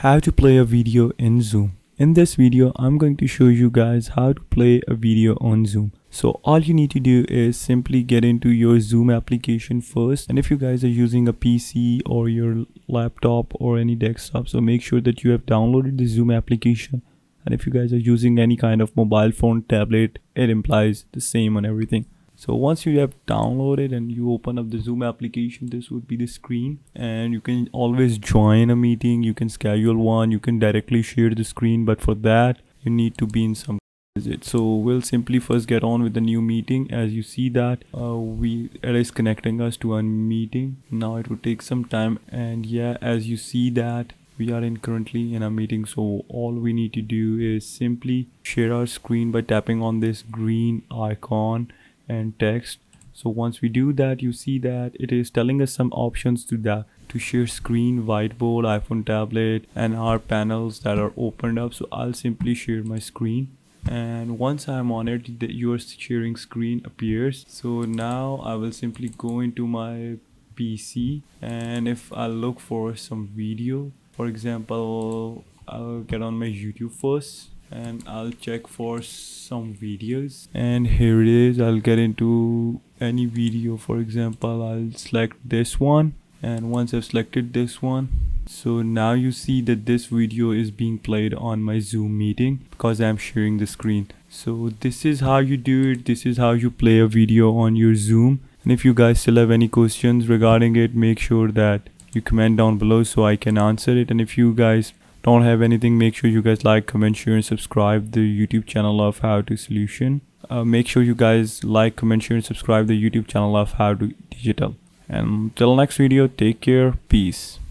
How to play a video in Zoom. In this video, I'm going to show you guys how to play a video on Zoom. So all you need to do is simply get into your Zoom application first. And if you guys are using a PC or your laptop or any desktop, so make sure that you have downloaded the Zoom application. And if you guys are using any kind of mobile phone, tablet, it implies the same on everything. So once you have downloaded and you open up the Zoom application, this would be the screen, and you can always join a meeting, you can schedule one, you can directly share the screen, but for that you need to be in some visit. So we'll simply first get on with the new meeting. As you see that it is connecting us to a meeting. Now it will take some time, and yeah, as you see that we are currently in a meeting. So all we need to do is simply share our screen by tapping on this green icon and text. So once we do that, you see that it is telling us some options to share screen, whiteboard, iPhone tablet, and our panels that are opened up. So I'll simply share my screen, and once I'm on it, your sharing screen appears. So now I will simply go into my PC, and if I look for some video, for example, I'll get on my YouTube first and I'll check for some videos, and here it is. I'll get into any video. For example, I'll select this one, and once I've selected this one, so now you see that this video is being played on my Zoom meeting because I'm sharing the screen. So this is how you do it. This is how you play a video on your Zoom. And if you guys still have any questions regarding it, make sure that you comment down below so I can answer it. And if you guys don't have anything, make sure you guys like, comment, share, and subscribe the YouTube channel of How To Solution. Make sure you guys like, comment, share, and subscribe the YouTube channel of How To Digital. And till next video, take care, peace.